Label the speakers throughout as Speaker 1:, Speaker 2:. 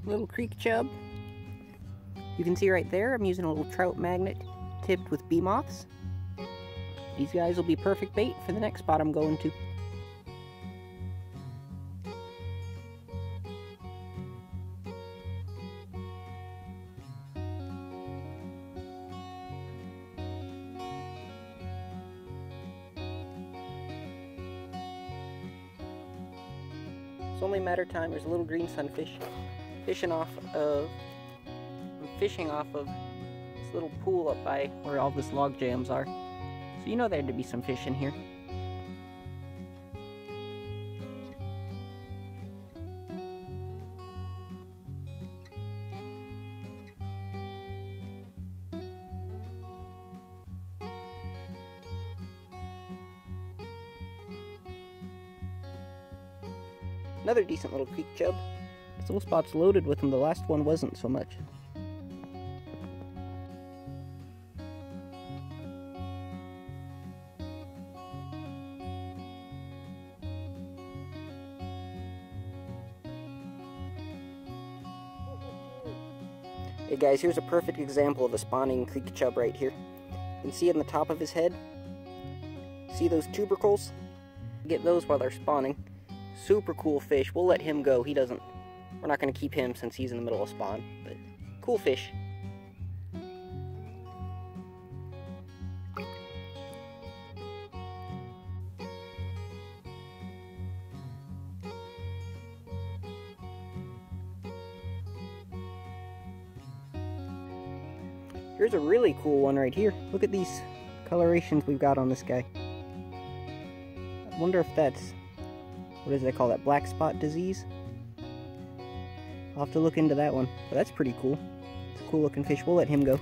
Speaker 1: little creek chub. You can see right there I'm using a little trout magnet tipped with bee moths. These guys will be perfect bait for the next spot I'm going to. It's only a matter of time. There's a little green sunfish fishing off of this little pool up by where all this log jams are. So you know there'd to be some fish in here. Another decent little creek chub. This little spot's loaded with them. The last one wasn't so much. Hey guys, here's a perfect example of a spawning creek chub right here. You can see it on the top of his head. See those tubercles? Get those while they're spawning. Super cool fish. We'll let him go. We're not going to keep him since he's in the middle of spawn, but cool fish. Here's a really cool one right here. Look at these colorations we've got on this guy. I wonder if that's, what does they call that, black spot disease? I'll have to look into that one, but that's pretty cool. It's a cool looking fish. We'll let him go.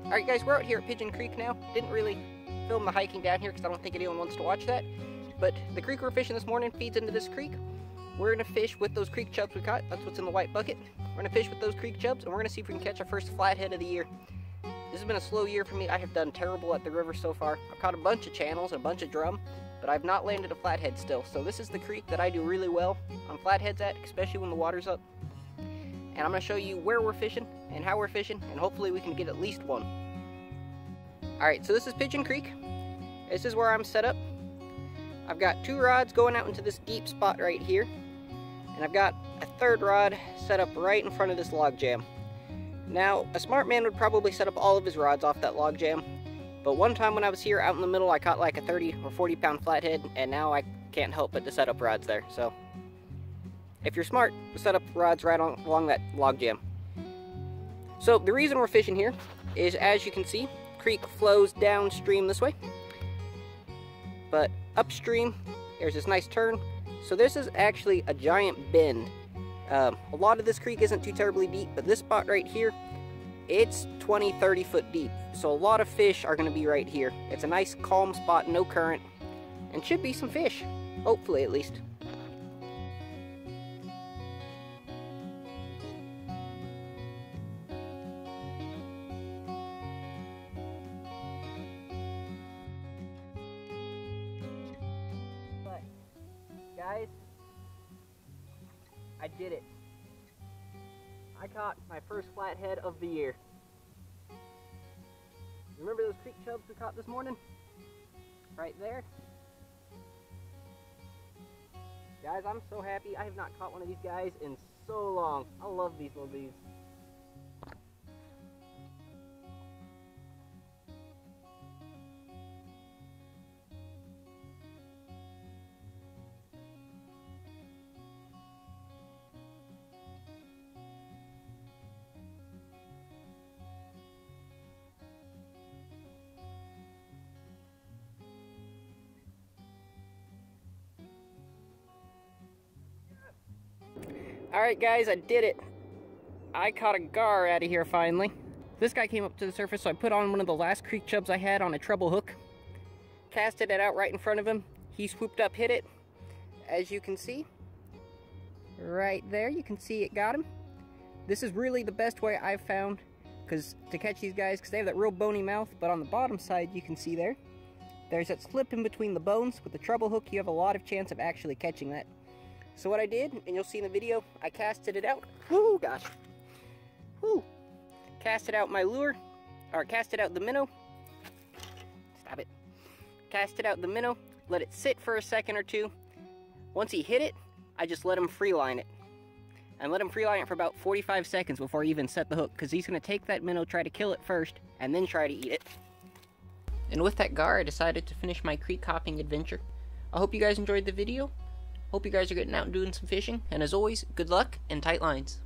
Speaker 1: Alright guys, we're out here at Pigeon Creek now. Didn't really film the hiking down here because I don't think anyone wants to watch that. But the creek we're fishing this morning feeds into this creek. We're going to fish with those creek chubs we caught. That's what's in the white bucket. We're going to fish with those creek chubs, and we're going to see if we can catch our first flathead of the year. This has been a slow year for me. I have done terrible at the river so far. I've caught a bunch of channels and a bunch of drum, but I've not landed a flathead still. So this is the creek that I do really well on flatheads at, especially when the water's up. And I'm going to show you where we're fishing and how we're fishing, and hopefully we can get at least one. Alright, so this is Pigeon Creek. This is where I'm set up. I've got 2 rods going out into this deep spot right here. And I've got a 3rd rod set up right in front of this log jam. Now, a smart man would probably set up all of his rods off that log jam. But one time when I was here out in the middle, I caught like a 30 or 40 pound flathead, and now I can't help but to set up rods there. So, if you're smart, set up rods right along that log jam. So, the reason we're fishing here is, as you can see, the creek flows downstream this way. But upstream, there's this nice turn. So this is actually a giant bend. A lot of this creek isn't too terribly deep, but this spot right here, it's 20-30 foot deep. So a lot of fish are going to be right here. It's a nice calm spot, no current, and should be some fish. Hopefully, at least. Guys, I did it. I caught my first flathead of the year. Remember those creek chubs we caught this morning? Right there. Guys, I'm so happy. I have not caught one of these guys in so long. I love these little dudes. Alright guys, I did it. I caught a gar out of here finally. This guy came up to the surface, so I put on one of the last creek chubs I had on a treble hook. Casted it out right in front of him. He swooped up, hit it. As you can see, right there, you can see it got him. This is really the best way I've found to catch these guys, because they have that real bony mouth, but on the bottom side you can see there's that slip in between the bones. With the treble hook you have a lot of chance of actually catching that. So what I did, and you'll see in the video, I casted it out. Woo, gosh. Woo. Casted out my lure, or casted out the minnow. Stop it. Casted out the minnow, let it sit for a second or two. Once he hit it, I just let him free line it. And let him free line it for about 45 seconds before I even set the hook, because he's going to take that minnow, try to kill it first, and then try to eat it. And with that gar, I decided to finish my creek hopping adventure. I hope you guys enjoyed the video. Hope you guys are getting out and doing some fishing. And as always, good luck and tight lines.